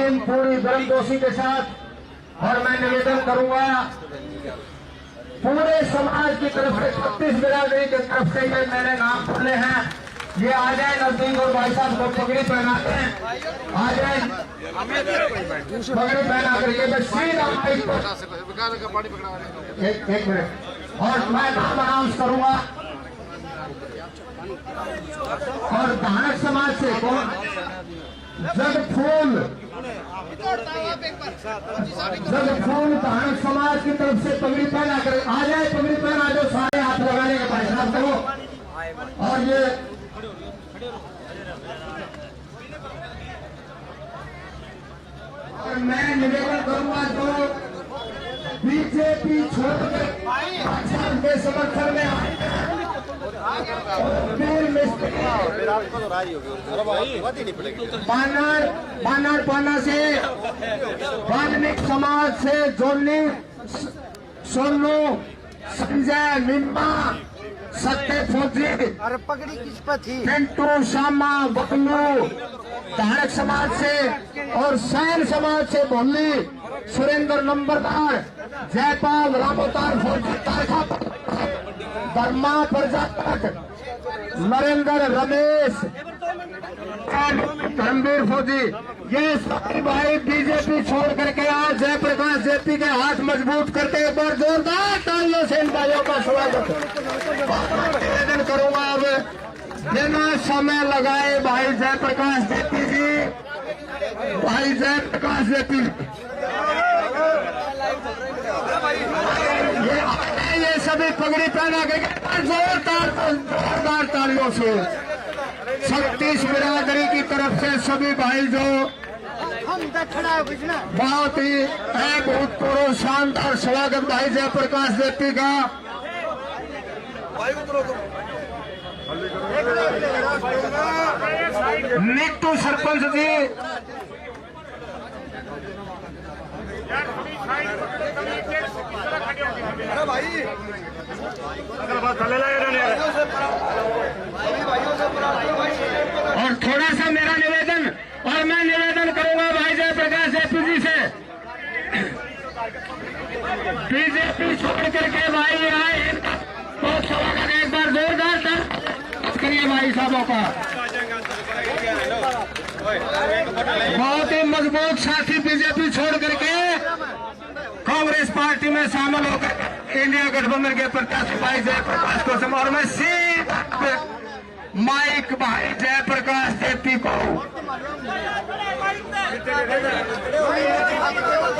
Team पूरी दमदोशी के साथ, और मैं निवेदन करूंगा पूरे समाज की तरफ से, 36 बिरादरी की तरफ से ये मेरे नाम खुले हैं, ये आ जाए नजदीक और भाई साहब को पगड़ी पहनाते हैं, आ जाए पगड़ी पहना करके बस सीधा एक मिनट, और मैं नाम अनाउंस करूंगा। और धानक समाज से कौन? जगफूल धानक समाज की तरफ से पगड़ी पहना कर आ जाए, पगड़ी पहना जो सारे हाथ लगाने के भाई साहब को। और ये और मैं निवेदन करूंगा जो बीजेपी छोड़कर के समर्थन में पाना से वाल्मीकि समाज से जोड़नी, सोनू, संजय, मिम्मा, सत्य फौजी, अरे पगड़ी किस पर थी? पिंटू, श्यामा, बकलू, धानक समाज से और सैन समाज से भोली, सुरेंद्र नंबरदार, जयपाल, रामोतार फौजी, तारखा, वर्मा, प्रजापत, नरेंद्र, रमेश, धर्मवीर फौजी, ये सभी भाई बीजेपी छोड़ करके आज जयप्रकाश जेपी के हाथ मजबूत करते, एक बार जोरदार तालियों से इन भाइयों का स्वागत निवेदन करूंगा। अब बिना समय लगाए भाई जयप्रकाश जेपी जी, भाई जयप्रकाश जेपी ये सभी पगड़ी पहना के जोरदार तालियों से 36 बिरादरी की तरफ से सभी भाई जो बहुत ही अभूतपूर्व शानदार स्वागत भाई जयप्रकाश जेपी का। निट्टू सरपंच जी, और थोड़ा सा मेरा निवेदन, और मैं निवेदन करूंगा भाई जयप्रकाश जेपी जी से, बीजेपी छोड़ करके भाई आए तो स्वागत एक बार जोरदार करिए भाई साहबों का। बहुत ही मजबूत साथी बीजेपी छोड़ करके कांग्रेस पार्टी में शामिल होकर इंडिया गठबंधन के प्रत्याशी भाई जयप्रकाश को, और मैं माइक भाई जयप्रकाश जेपी को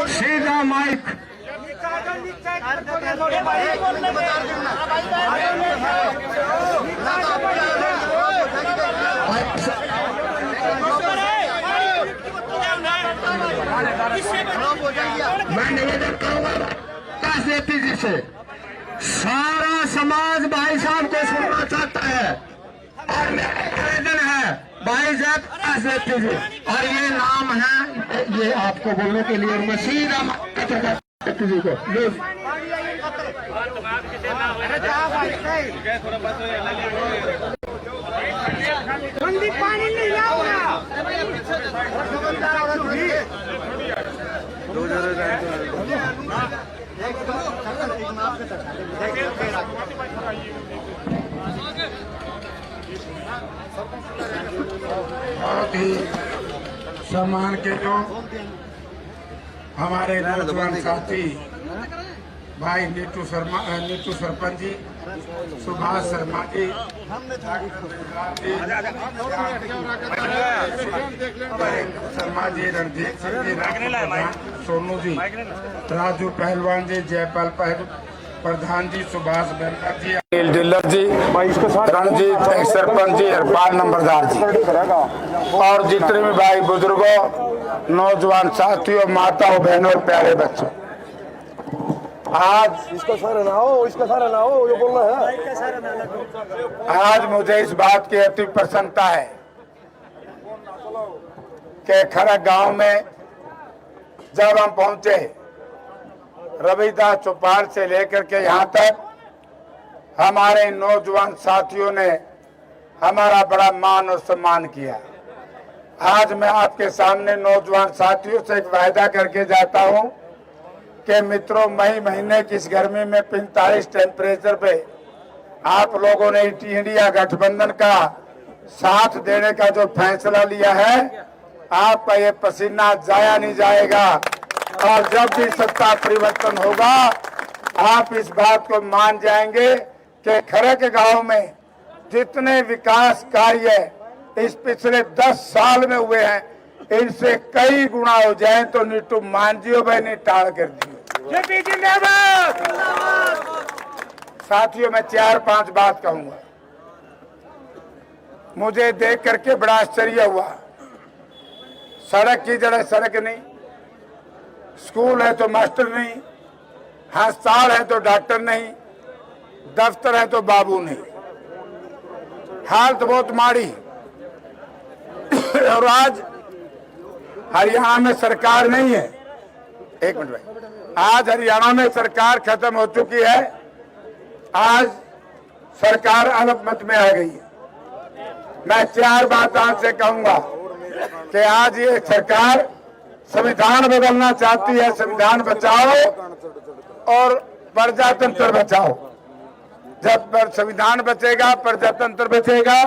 सीधा माइक। मैं निवेदन करूंगा जेपी जी से, सारा समाज भाई साहब को सुनना चाहता है, और मेरा निवेदन है भाई जयप्रकाश जेपी जी, और ये नाम है ये आपको बोलने के लिए, मैं सीधा जेपी जी को पानी नहीं बहुत ही सम्मान के जो हमारे नौजवान साथी भाई नीतू सरपंच जी, सुभाष शर्मा जी, शर्मा जी, रणजीत सिंह जी, सोनू जी, राजू पहलवान जी, जयपाल प्रधान जी, सुभाष बनर्जी जी, डीलर जी, रणजीत सरपंच जी, हरपाल नंबरदार जी, और जितने भी भाई बुजुर्गों, नौजवान साथियों, माताओं, बहनों, प्यारे बच्चों, आज इसका सारा ना हो, ये बोलना है। आज मुझे इस बात की अति प्रसन्नता है कि खरक गांव में जब हम पहुंचे, रविदास चौपाल से लेकर के यहाँ तक हमारे नौजवान साथियों ने हमारा बड़ा मान और सम्मान किया। आज मैं आपके सामने नौजवान साथियों से एक वायदा करके जाता हूं कि मित्रों, मई महीने की इस गर्मी में 45 टेम्परेचर पे आप लोगों ने इंडिया गठबंधन का साथ देने का जो फैसला लिया है, आपका ये पसीना जाया नहीं जाएगा। और जब भी सत्ता परिवर्तन होगा, आप इस बात को मान जाएंगे कि खरक गांव में जितने विकास कार्य इस पिछले 10 साल में हुए हैं, इनसे कई गुना हो जाए तो नीटू मांझियो भाई ने टाल कर दी। साथियों, मैं 4-5 बात कहूंगा। मुझे देख करके बड़ा आश्चर्य हुआ। सड़क की जगह सड़क नहीं, स्कूल है तो मास्टर नहीं, अस्पताल है तो डॉक्टर नहीं, दफ्तर है तो बाबू नहीं। हालत बहुत माड़ी। और आज हरियाणा में सरकार नहीं है। एक मिनट भाई, आज हरियाणा में सरकार खत्म हो चुकी है। आज सरकार अल्पमत में आ गई है। मैं 4 बात आज से कहूंगा कि आज ये सरकार संविधान बदलना चाहती है। संविधान बचाओ और प्रजातंत्र बचाओ। जब संविधान बचेगा, प्रजातंत्र बचेगा,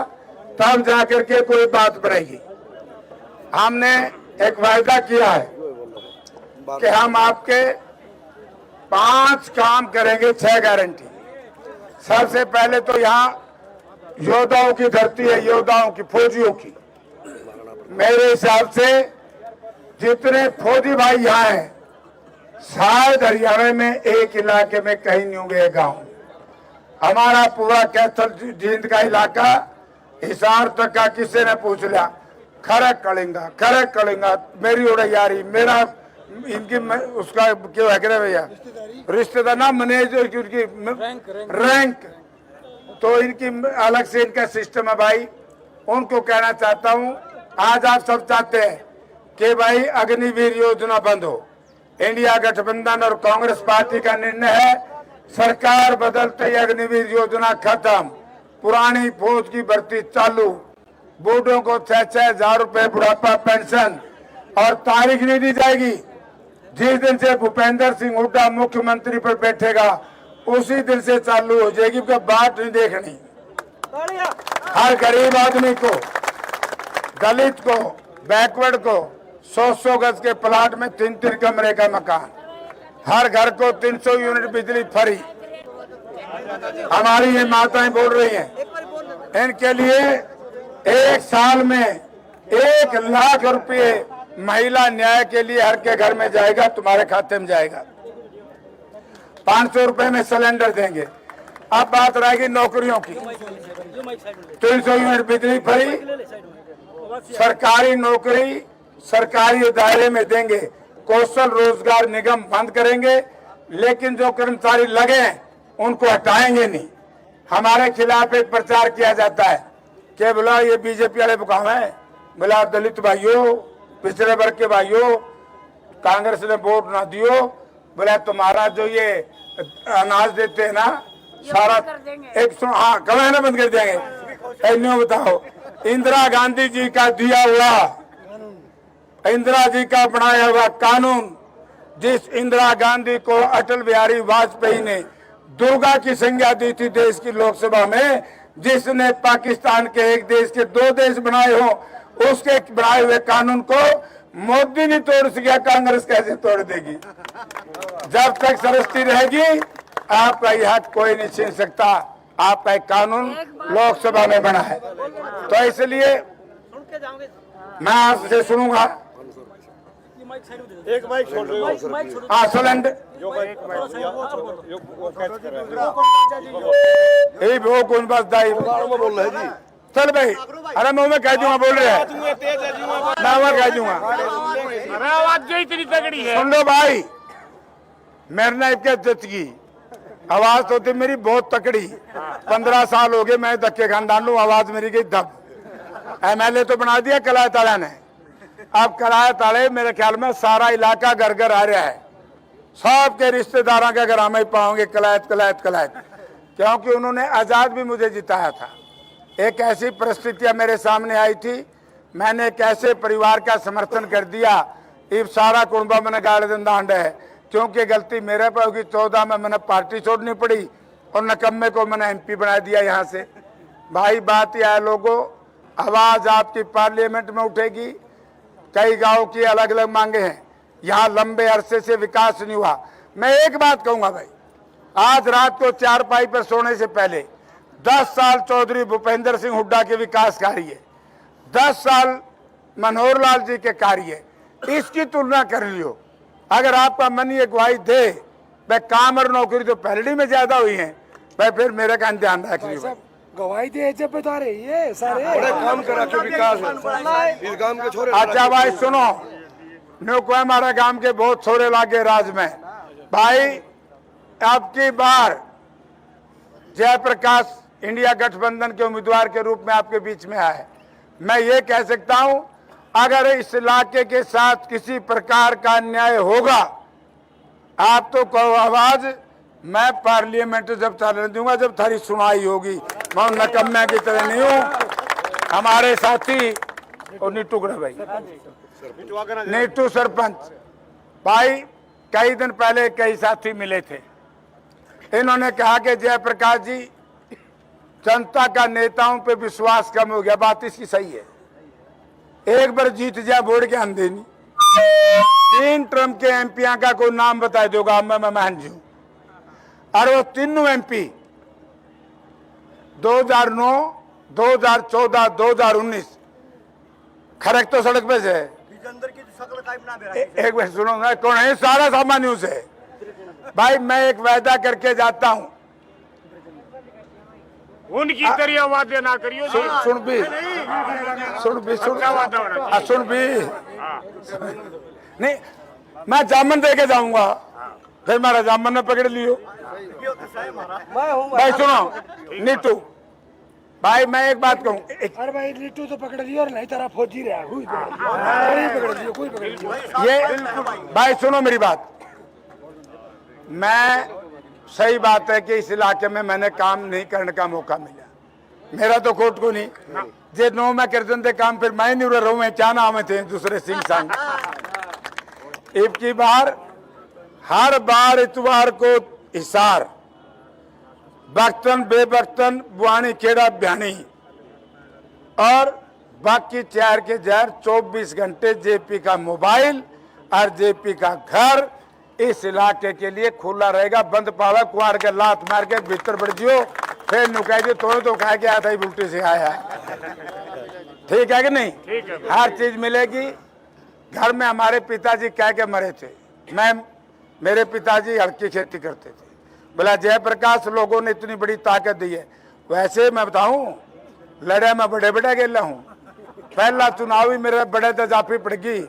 तब जाकर के कोई बात बनेगी। हमने एक वायदा किया है कि हम आपके 5 काम करेंगे, 6 गारंटी। सबसे पहले तो यहाँ योद्धाओं की धरती है, योद्धाओं की, फौजियों की। मेरे हिसाब से जितने फौजी भाई यहाँ हैं, शायद हरियाणा में एक इलाके में कहीं नहीं होंगे गांव। हमारा पूरा कैथल जींद का इलाका, हिसार तक का किसी ने पूछ लिया, खरक करेंगा, मेरी उड़ैयारी, मेरा इनकी उसका क्यों है करे भैया, रिश्तेदार ना मैनेज उनकी रैंक, तो इनकी अलग से इनका सिस्टम है भाई। उनको कहना चाहता हूँ, आज आप सब चाहते हैं कि भाई अग्निवीर योजना बंद हो। इंडिया गठबंधन और कांग्रेस पार्टी का निर्णय है, सरकार बदलते ही अग्निवीर योजना खत्म, पुरानी फौज की भर्ती चालू, बूढ़ों को 6-6 हजार रुपए बुढ़ापा पेंशन, और तारीख नहीं दी जाएगी। जिस दिन से भूपेंद्र सिंह हुड्डा मुख्यमंत्री पर बैठेगा, उसी दिन से चालू हो जाएगी। बात नहीं देखनी। हर गरीब आदमी को, दलित को, बैकवर्ड को 100-100 गज के प्लाट में 3-3 कमरे का मकान, हर घर को 300 यूनिट बिजली फ्री। हमारी ये माताएं बोल रही हैं, इनके लिए 1 साल में 1 लाख रुपए महिला न्याय के लिए हर के घर में जाएगा, तुम्हारे खाते में जाएगा। 500 रुपए में सिलेंडर देंगे। अब बात रहेगी नौकरियों की। 300 यूनिट बिजली फ्री, सरकारी नौकरी सरकारी दायरे में देंगे। कौशल रोजगार निगम बंद करेंगे, लेकिन जो कर्मचारी लगे हैं उनको हटाएंगे नहीं। हमारे खिलाफ एक प्रचार किया जाता है कि बोला ये बीजेपी वाले बुकाम है, बोला दलित भाइयों, पिछड़े वर्ग के भाइयों, कांग्रेस ने वोट ना दियो, बोला तुम्हारा जो ये अनाज देते हैं ना सारा 100, हाँ कमाना बंद कर देंगे। न्यू बताओ, इंदिरा गांधी जी का दिया हुआ, इंदिरा जी का बनाया हुआ कानून, जिस इंदिरा गांधी को अटल बिहारी वाजपेयी ने दुर्गा की संज्ञा दी थी देश की लोकसभा में, जिसने पाकिस्तान के एक देश के 2 देश बनाए हो, उसके बनाए हुए कानून को मोदी नहीं तोड़ सका, कांग्रेस कैसे तोड़ देगी। जब तक सरस्ती रहेगी, आपका यह हक कोई नहीं छीन सकता। आपका एक कानून लोकसभा में बना है, तो इसलिए मैं आपसे सुनूंगा। एक माइक छोड़ दो। हाँ सिलेंडर वो कौन बस दाई बोल रहे जी। चल भाई, अरे मैं कह दूंगा, बोल रहे हैं मैं कह दूंगा। अरे आवाज जो इतनी तगड़ी है। सुन लो भाई, मेरे ना इज्जत की आवाज तो थी मेरी बहुत तकड़ी। 15 साल हो गए मैं धक्के खानदान लू, आवाज मेरी गई दब। MLA तो बना दिया कलाय ताला ने। अब कलाय ताले मेरे ख्याल में सारा इलाका घर घर आ रहा है। सबके रिश्तेदारों के घर में पाओगे कलायत कलायत कलायत, क्योंकि उन्होंने आजाद भी मुझे जिताया था। एक ऐसी परिस्थितियां मेरे सामने आई थी मैंने एक ऐसे परिवार का समर्थन कर दिया, इब सारा कुंबा मैंने गाड़ दिंदा हंड है, क्योंकि गलती मेरे पे होगी। 14 में मैंने पार्टी छोड़नी पड़ी और नकम्मे को मैंने MP बना दिया यहाँ से। भाई बात यह है लोगों, आवाज आपकी पार्लियामेंट में उठेगी। कई गांव की अलग अलग मांगे हैं, यहाँ लंबे अरसे से विकास नहीं हुआ। मैं एक बात कहूंगा भाई, आज रात को चारपाई पर सोने से पहले 10 साल चौधरी भूपेंद्र सिंह हुड्डा के विकास कार्य, 10 साल मनोहर लाल जी के कार्य, इसकी तुलना कर लियो। अगर आपका मन ये गवाही दे भाई काम और नौकरी तो पहले में ज्यादा हुई है भाई, फिर मेरे का ध्यान रख लियो। गवाही दे जब बता रहे ये सारे बड़े काम करा के विकास इस गांव के छोरे। अच्छा भाई सुनो, न्यू को हमारे गांव के बहुत छोरे लागे राज में भाई। अब की बार जयप्रकाश इंडिया गठबंधन के उम्मीदवार के रूप में आपके बीच में आए। मैं ये कह सकता हूं, अगर इस इलाके के साथ किसी प्रकार का अन्याय होगा, आप तो कहो आवाज, मैं पार्लियामेंट जब चलने दूंगा जब थारी सुनाई होगी। मैं नकम्या की तरह नहीं हूं। हमारे साथी और नीटू गड़ा भाई, नीटू सरपंच भाई, कई दिन पहले कई साथी मिले थे। इन्होंने कहा कि जयप्रकाश जी जनता का नेताओं पे विश्वास कम हो गया। बात इसकी सही है। एक बार जीत जाए वोट के हम देनी। 3 टर्म के MP का कोई नाम बता दोगा मैं महन जी हूं, और वो तीनों MP 2009, 2014, 2019 खरक तो सड़क पे से एक बार सुनो ना, कौन है सारा सामान न्यूज है भाई। मैं एक वायदा करके जाता हूं, उनकी तरह वादे ना करियो। सुन भी नहीं, मैं जामन दे के जाऊंगा, फिर मेरा जामन ने पकड़ लियो। भाई सुनो नीटू भाई, मैं एक बात कहूँ। अरे भाई नीटू तो पकड़ लियो और नहीं तारा फौजी रहा कोई पकड़ लियो, कोई पकड़ लियो। ये भाई सुनो मेरी बात, मैं सही बात है कि इस इलाके में मैंने काम नहीं करने का मौका मिला। मेरा तो कोर्ट को नहीं जे नो मैं कर देते काम, फिर मैं नहीं रहा हूं। मैं क्या नाम थे दूसरे सिंह संग। इब की बार हर बार इतवार को हिसार, बख्तन बेबख्तन, बुआनी खेड़ा ब्यानी और बाकी 4 के 24 घंटे JP का मोबाइल और JP का घर इस इलाके के लिए खुला रहेगा। बंद पावा कुआर के लात मार के भीतर बढ़ जियो, फिर नुकाई जी तोड़े तो कह के आया था उल्टी से आया। ठीक है कि नहीं? हर चीज मिलेगी। घर में हमारे पिताजी कह के मरे थे, मेरे पिताजी हल्की खेती करते थे। बोला जयप्रकाश लोगों ने इतनी बड़ी ताकत दी है। वैसे मैं बताऊं, लड़े में बड़े बड़े गेला हूं। पहला चुनाव ही मेरे बड़े तेजाफी पड़ गई।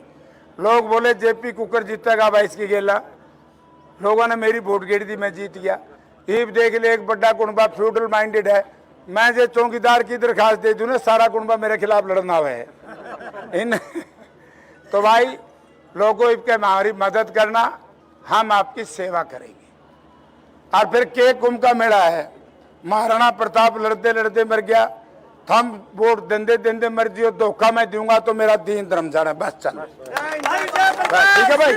लोग बोले JP कुकर जीतेगा भाई इसकी गेला। लोगों ने मेरी वोट गिर दी, मैं जीत गया। ईब देख ले, एक बड़ा कुंबा फ्यूडल माइंडेड है। मैं जो चौकीदार की दरखास्त दे दूं ना, सारा कुंबा मेरे खिलाफ लड़ना हुआ है इन तो भाई लोगों इसके हमारी मदद करना, हम आपकी सेवा करेंगे। और फिर के कुंभ का मेला है। महाराणा प्रताप लड़ते लड़ते मर गया, हम वोट देंदे देंदे मर जियो, धोखा मैं दूंगा तो मेरा दीन धर्म जाना। बस चल ठीक है भाई।